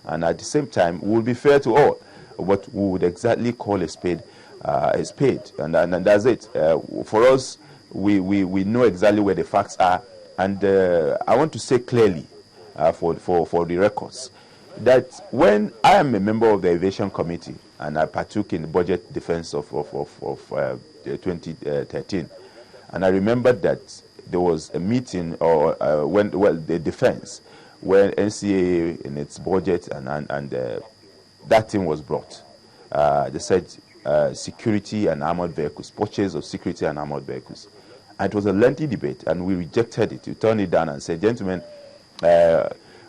And at the same time, we will be fair to all. What we would exactly call a spade is paid, and that's it. For us, we know exactly where the facts are, and I want to say clearly for the records that when I am a member of the Aviation Committee and I partook in the budget defense of 2013, and I remember that there was a meeting or the defense where NCAA in its budget and that thing was brought. They said security and armored vehicles, purchase of security and armored vehicles. And it was a lengthy debate, and we rejected it. We turned it down and said, gentlemen,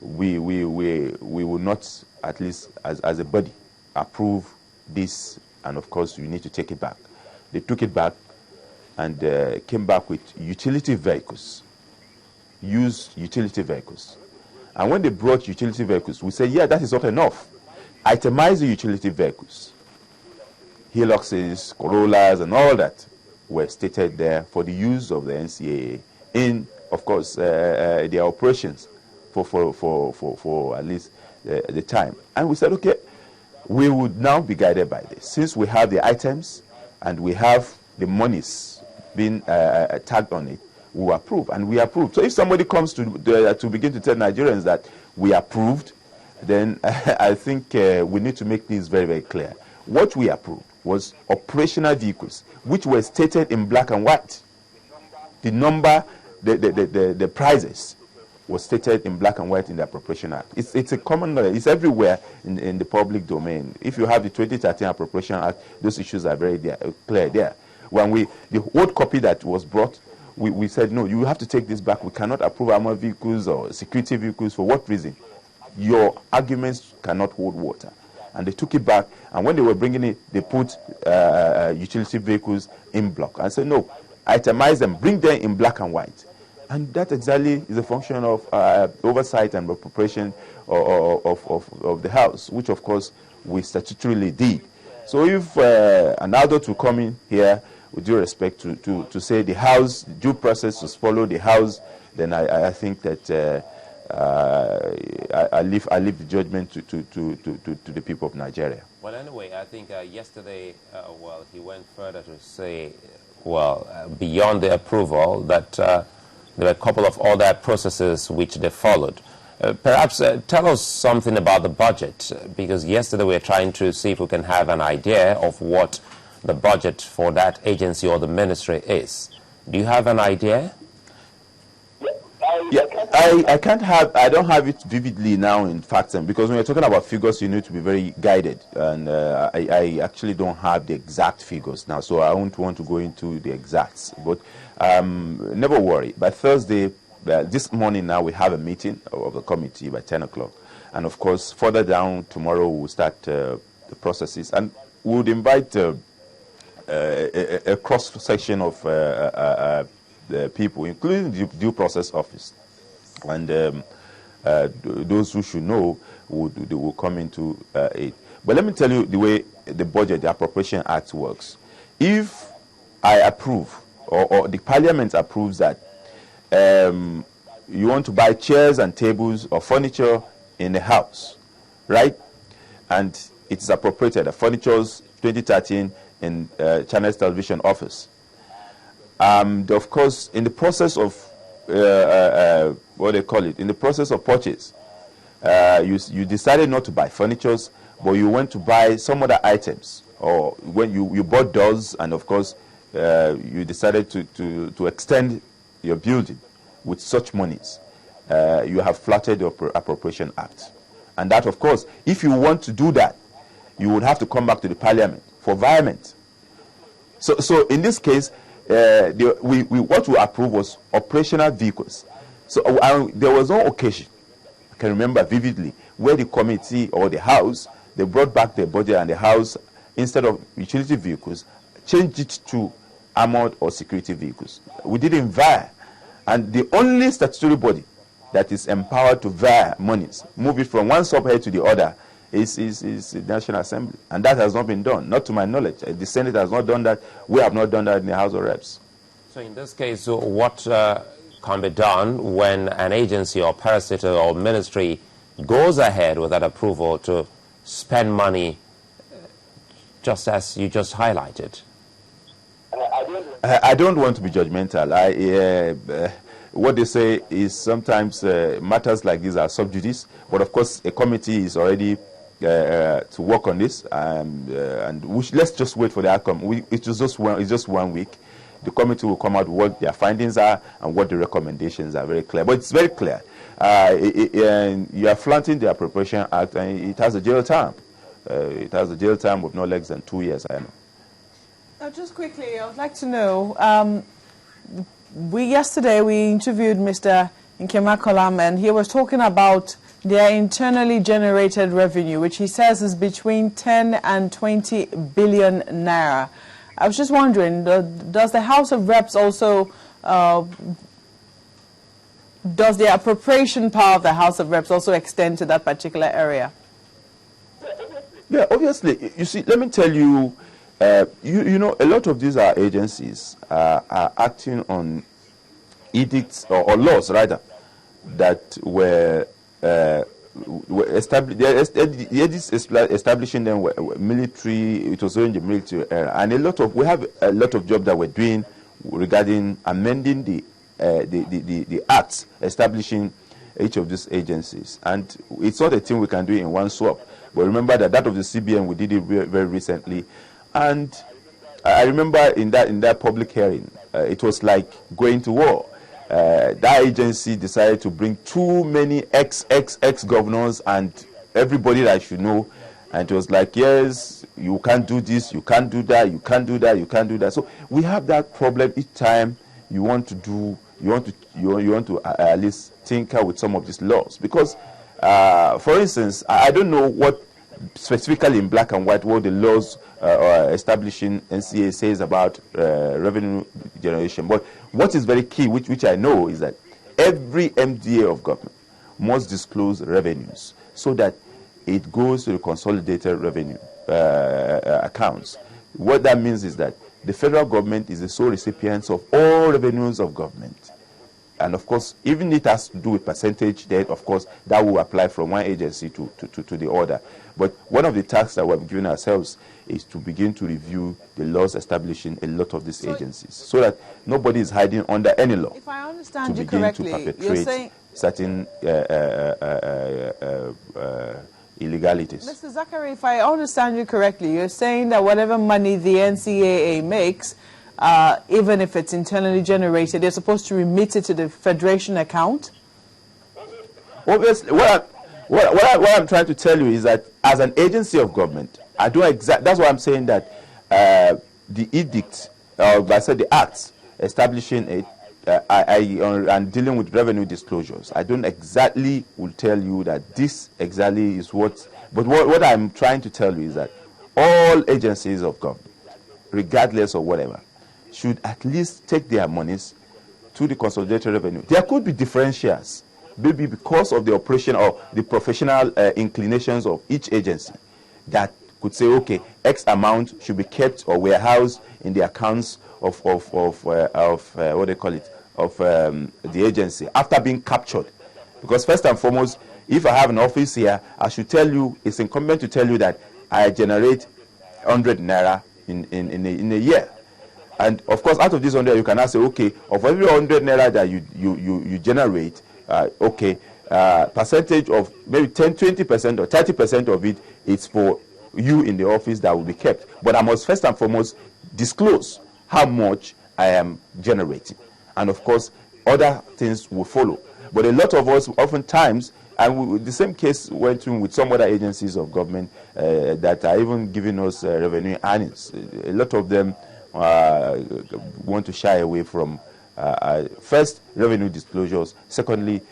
we will not, at least as a body, approve this, and of course you need to take it back. They took it back and came back with utility vehicles, used utility vehicles. And when they brought utility vehicles, we said, yeah, that is not enough. Itemize the utility vehicles. Hiluxes, Corollas, and all that were stated there for the use of the NCAA in, of course, their operations for at least the time. And we said, okay, we would now be guided by this. Since we have the items and we have the monies being tagged on it, we approve, and we approve. So if somebody comes to begin to tell Nigerians that we approved, then I think we need to make this very, very clear. What we approved was operational vehicles, which were stated in black and white. The number, the prices was stated in black and white in the Appropriation Act. It's a common knowledge. It's everywhere in the public domain. If you have the 2013 Appropriation Act, those issues are very clear there. When the old copy that was brought, we said, no, you have to take this back. We cannot approve armored vehicles or security vehicles. For what reason? Your arguments cannot hold water. And they took it back, and when they were bringing it, they put utility vehicles in block. And said, no, itemize them, bring them in black and white. And that exactly is a function of oversight and appropriation of the House, which, of course, we statutorily did. So if an adult will come in here, with due respect, to say the House, due process was followed, the House, then I think that I leave the judgment to the people of Nigeria. Well, anyway, I think yesterday, he went further to say, beyond the approval, that there were a couple of other processes which they followed. Perhaps tell us something about the budget, because yesterday we were trying to see if we can have an idea of what the budget for that agency or the ministry is. Do you have an idea? Yeah, I don't have it vividly now in facts, because when you're talking about figures, you need to be very guided, and I actually don't have the exact figures now, so I won't want to go into the exacts. But never worry. By Thursday, this morning now, we have a meeting of the committee by 10 o'clock, and of course, further down tomorrow we'll start the processes, and we would invite a cross-section of the people, including the due process office, and those who should know will come into it. But let me tell you the way the budget, the Appropriation Act works. If I approve, or the Parliament approves that you want to buy chairs and tables or furniture in the house, right? And it is appropriated, the furniture's 2013 in Channels Television Office. Of course, in the process of in the process of purchase, you decided not to buy furnitures, but you went to buy some other items, or when you bought doors, and of course you decided to extend your building with such monies. You have flouted the Appropriation Act, and that, of course, if you want to do that, you would have to come back to the Parliament for violence. So in this case, what we approved was operational vehicles. So there was no occasion, I can remember vividly, where the committee or the House, they brought back the budget, and the House, instead of utility vehicles, changed it to armored or security vehicles. We didn't vie. And the only statutory body that is empowered to vie monies, move it from one subhead to the other, is the National Assembly. And that has not been done, not to my knowledge. The Senate has not done that. We have not done that in the House of Reps. So in this case, what can be done when an agency or parastatal or ministry goes ahead with that approval to spend money just as you just highlighted? I don't want to be judgmental. What they say is sometimes matters like these are sub judice, but of course a committee is already to work on this, and let's just wait for the outcome. It's just 1 week. The committee will come out with what their findings are and what the recommendations are. Very clear, but it's very clear. You are flaunting the Appropriation Act, and it has a jail term. It has a jail term of no less than 2 years. I know. Now, just quickly, I would like to know. Yesterday we interviewed Mr. Nkema Kolam, and he was talking about their internally generated revenue, which he says is between 10 and 20 billion naira. I was just wondering, does the House of Reps also, does the appropriation power of the House of Reps also extend to that particular area? Yeah, obviously. You see, let me tell you, you know, a lot of these agencies are acting on edicts or laws, rather, that were established. The edicts establishing them were military. It was during the military era, and we have a lot of job that we're doing regarding amending the acts establishing each of these agencies. And it's not a thing we can do in one swap. But remember that of the CBN, we did it very, very recently. And I remember in that public hearing, it was like going to war. That agency decided to bring too many ex-governors and everybody that I should know. And it was like, yes, you can't do this, you can't do that, you can't do that, you can't do that. So we have that problem each time you want to at least tinker with some of these laws. Because, for instance, I don't know what specifically in black and white what the laws establishing NCA says about revenue generation. But what is very key, which I know, is that every MDA of government must disclose revenues so that it goes to the consolidated revenue accounts. What that means is that the federal government is the sole recipient of all revenues of government. And of course, even it has to do with percentage, then of course that will apply from one agency to the other. But one of the tasks that we've given ourselves is to begin to review the laws establishing a lot of these agencies, so that nobody is hiding under any law. If I understand you correctly, you're saying certain illegalities. Mr. Zachary, if I understand you correctly, you're saying that whatever money the NCAA makes, even if it's internally generated, they're supposed to remit it to the Federation account? Obviously, what I'm trying to tell you is that as an agency of government, I do that's why I'm saying that the edict, I said the acts establishing it, and dealing with revenue disclosures, I don't exactly will tell you that this exactly is what, but what I'm trying to tell you is that all agencies of government, regardless of whatever, should at least take their monies to the consolidated revenue. There could be differentials, maybe because of the operation or the professional inclinations of each agency, that could say, okay, X amount should be kept or warehoused in the accounts of what they call it, of the agency after being captured. Because first and foremost, if I have an office here, I should tell you, it's incumbent to tell you that I generate 100 naira in a year. And of course, out of this 100, you can now say, okay, of every 100 naira that you generate, percentage of maybe 10, 20% or 30% of it is for you in the office that will be kept. But I must first and foremost disclose how much I am generating. And of course, other things will follow. But a lot of us, oftentimes, and the same case went through with some other agencies of government that are even giving us revenue earnings. A lot of them want to shy away from first revenue disclosures, secondly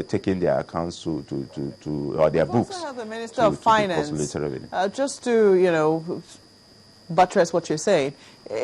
taking their accounts to or their books. Also have the Minister of Finance, just to buttress what you're saying.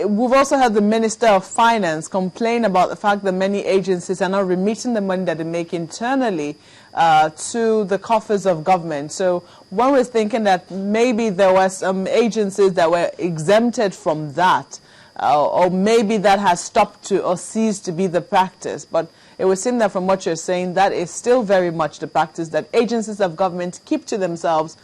We've also had the Minister of Finance complain about the fact that many agencies are not remitting the money that they make internally to the coffers of government. So one was thinking that maybe there were some agencies that were exempted from that, or maybe that has stopped to or ceased to be the practice. But it would seem that from what you're saying, that is still very much the practice that agencies of government keep to themselves